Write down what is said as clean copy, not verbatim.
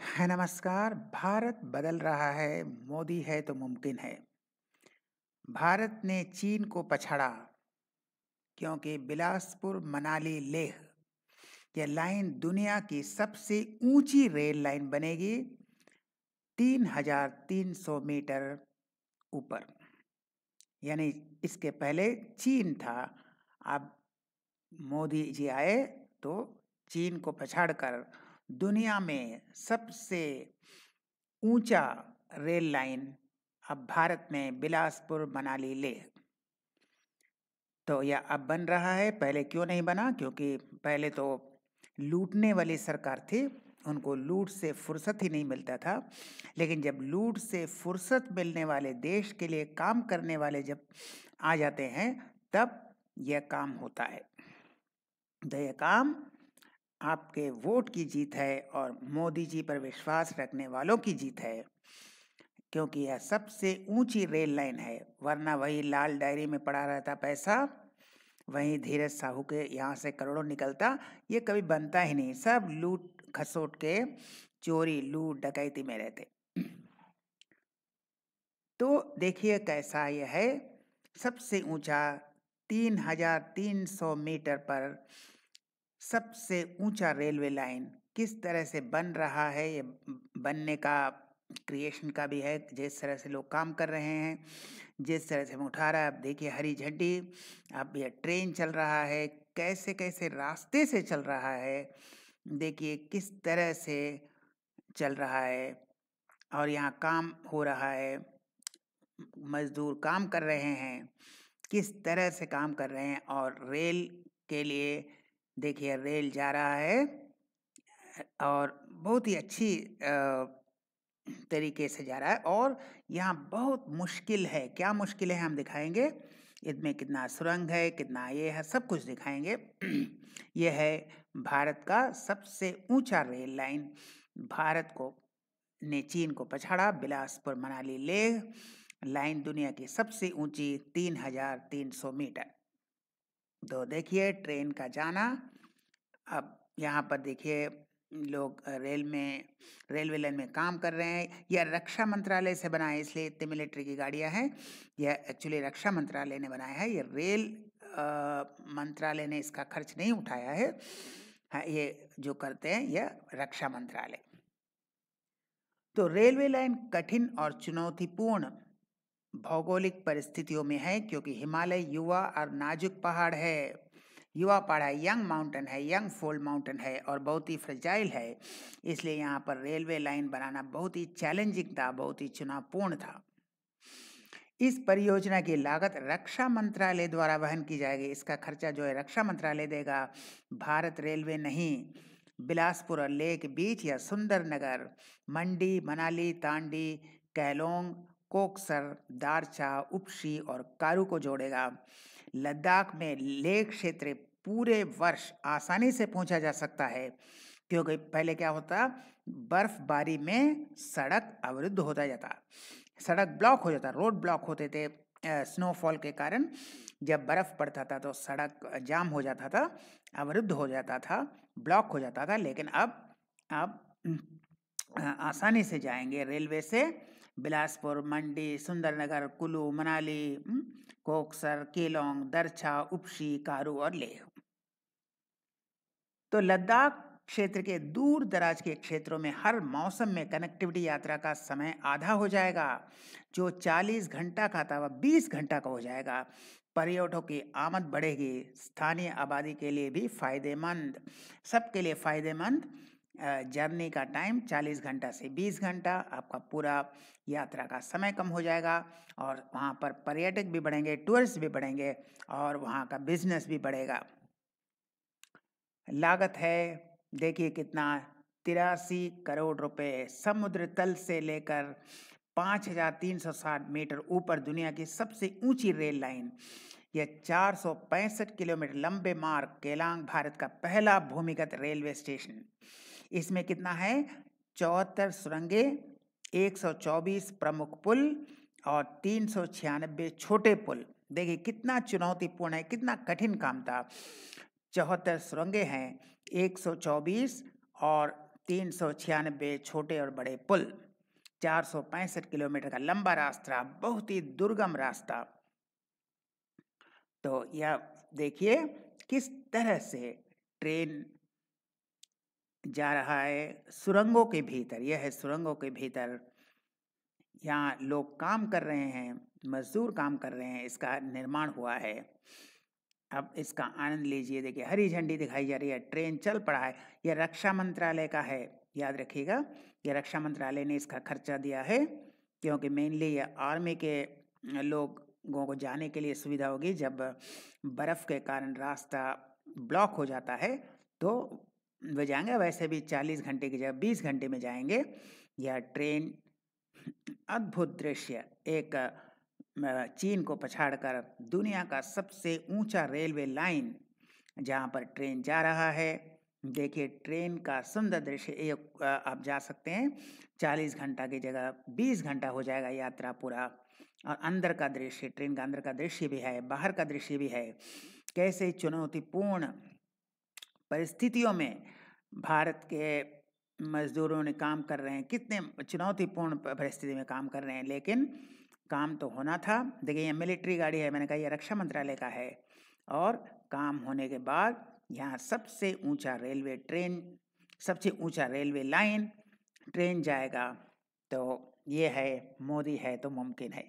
है नमस्कार। भारत बदल रहा है, मोदी है तो मुमकिन है। भारत ने चीन को पछाड़ा क्योंकि बिलासपुर मनाली लेह यह लाइन दुनिया की सबसे ऊंची रेल लाइन बनेगी 3,300 मीटर ऊपर। यानी इसके पहले चीन था। अब मोदी जी आए तो चीन को पछाड़कर दुनिया में सबसे ऊंचा रेल लाइन अब भारत में बिलासपुर मनाली लेह। तो यह अब बन रहा है। पहले क्यों नहीं बना? क्योंकि पहले तो लूटने वाली सरकार थी, उनको लूट से फुर्सत ही नहीं मिलता था। लेकिन जब लूट से फुर्सत मिलने वाले, देश के लिए काम करने वाले जब आ जाते हैं, तब यह काम होता है। तो यह काम आपके वोट की जीत है और मोदी जी पर विश्वास रखने वालों की जीत है, क्योंकि यह सबसे ऊंची रेल लाइन है। वरना वही लाल डायरी में पड़ा रहता पैसा, वहीं धीरज साहू के यहाँ से करोड़ों निकलता, ये कभी बनता ही नहीं। सब लूट खसोट के, चोरी लूट डकैती में रहते। तो देखिए कैसा यह है, सबसे ऊंचा 3,300 मीटर पर सबसे ऊंचा रेलवे लाइन किस तरह से बन रहा है। ये बनने का क्रिएशन का भी है, जिस तरह से लोग काम कर रहे हैं, जिस तरह से हम उठा रहा है। अब देखिए हरी झंडी, अब ये ट्रेन चल रहा है, कैसे कैसे रास्ते से चल रहा है, देखिए किस तरह से चल रहा है। और यहाँ काम हो रहा है, मजदूर काम कर रहे हैं, किस तरह से काम कर रहे हैं। और रेल के लिए देखिए रेल जा रहा है और बहुत ही अच्छी तरीके से जा रहा है। और यहाँ बहुत मुश्किल है, क्या मुश्किल है हम दिखाएंगे। इसमें कितना सुरंग है, कितना ये है, सब कुछ दिखाएंगे। ये है भारत का सबसे ऊंचा रेल लाइन। भारत को ने चीन को पछाड़ा। बिलासपुर मनाली लेह लाइन दुनिया की सबसे ऊंची 3,300 मीटर। तो देखिए ट्रेन का जाना। अब यहाँ पर देखिए लोग रेलवे लाइन में काम कर रहे हैं। यह रक्षा मंत्रालय से बना है, इसलिए इतने मिलिट्री की गाड़ियाँ हैं। यह एक्चुअली रक्षा मंत्रालय ने बनाया है, ये रेल मंत्रालय ने इसका खर्च नहीं उठाया है। हाँ, ये जो करते हैं यह रक्षा मंत्रालय। तो रेलवे लाइन कठिन और चुनौतीपूर्ण भौगोलिक परिस्थितियों में है, क्योंकि हिमालय युवा और नाजुक पहाड़ है। युवा पहाड़ है, यंग माउंटेन है, यंग फोल्ड माउंटेन है और बहुत ही फ्रेजाइल है। इसलिए यहाँ पर रेलवे लाइन बनाना बहुत ही चैलेंजिंग था, बहुत ही चुनौतीपूर्ण था। इस परियोजना की लागत रक्षा मंत्रालय द्वारा वहन की जाएगी। इसका खर्चा जो है रक्षा मंत्रालय देगा, भारत रेलवे नहीं। बिलासपुर और लेह के बीच या सुंदरनगर, मंडी, मनाली, तांडी, कैलोंग, कोकसर, दारचा, उपशी और कारू को जोड़ेगा। लद्दाख में लेह क्षेत्र पूरे वर्ष आसानी से पहुंचा जा सकता है, क्योंकि पहले क्या होता, बर्फबारी में सड़क अवरुद्ध होता जाता, सड़क ब्लॉक हो जाता, रोड ब्लॉक होते थे स्नोफॉल के कारण। जब बर्फ पड़ता था तो सड़क जाम हो जाता था, अवरुद्ध हो जाता था, ब्लॉक हो जाता था। लेकिन अब आसानी से जाएंगे रेलवे से। बिलासपुर, मंडी, सुंदरनगर, कुल्लू, मनाली, कोकसर, केलोंग, दरछा, उपशी, कारू और लेह। तो लद्दाख क्षेत्र के दूर दराज के क्षेत्रों में हर मौसम में कनेक्टिविटी यात्रा का समय आधा हो जाएगा। जो 40 घंटा का था वह 20 घंटा का हो जाएगा। पर्यटकों की आमद बढ़ेगी, स्थानीय आबादी के लिए भी फायदेमंद, सबके लिए फायदेमंद। जर्नी का टाइम 40 घंटा से 20 घंटा, आपका पूरा यात्रा का समय कम हो जाएगा। और वहाँ पर पर्यटक भी बढ़ेंगे, टूरिस्ट भी बढ़ेंगे और वहाँ का बिजनेस भी बढ़ेगा। लागत है देखिए कितना, 83 करोड़ रुपए। समुद्र तल से लेकर 5,360 मीटर ऊपर दुनिया की सबसे ऊंची रेल लाइन। यह 465 किलोमीटर लंबे मार्ग, केलांग भारत का पहला भूमिगत रेलवे स्टेशन। इसमें कितना है, 74 सुरंगे, 124 प्रमुख पुल और 396 छोटे पुल। देखिए कितना चुनौतीपूर्ण है, कितना कठिन काम था। 74 सुरंगें हैं, 124 और 396 छोटे और बड़े पुल, 465 किलोमीटर का लंबा रास्ता, बहुत ही दुर्गम रास्ता। तो यह देखिए किस तरह से ट्रेन जा रहा है सुरंगों के भीतर। यह है सुरंगों के भीतर, यहाँ लोग काम कर रहे हैं, मजदूर काम कर रहे हैं, इसका निर्माण हुआ है। अब इसका आनंद लीजिए। देखिए हरी झंडी दिखाई जा रही है, ट्रेन चल पड़ा है। यह रक्षा मंत्रालय का है, याद रखिएगा, यह रक्षा मंत्रालय ने इसका खर्चा दिया है, क्योंकि मेनली यह आर्मी के लोगों को जाने के लिए सुविधा होगी। जब बर्फ़ के कारण रास्ता ब्लॉक हो जाता है तो वे जाएंगे, वैसे भी 40 घंटे की जगह 20 घंटे में जाएंगे। यह ट्रेन अद्भुत दृश्य, एक चीन को पछाड़कर दुनिया का सबसे ऊंचा रेलवे लाइन जहां पर ट्रेन जा रहा है। देखिए ट्रेन का सुंदर दृश्य, एक आप जा सकते हैं, 40 घंटा की जगह 20 घंटा हो जाएगा यात्रा पूरा। और अंदर का दृश्य, ट्रेन का अंदर का दृश्य भी है, बाहर का दृश्य भी है। कैसे चुनौतीपूर्ण परिस्थितियों में भारत के मजदूरों ने काम कर रहे हैं, कितने चुनौतीपूर्ण परिस्थिति में काम कर रहे हैं, लेकिन काम तो होना था। देखिए ये मिलिट्री गाड़ी है, मैंने कहा ये रक्षा मंत्रालय का है। और काम होने के बाद यहाँ सबसे ऊंचा रेलवे ट्रेन, सबसे ऊंचा रेलवे लाइन ट्रेन जाएगा। तो ये है, मोदी है तो मुमकिन है।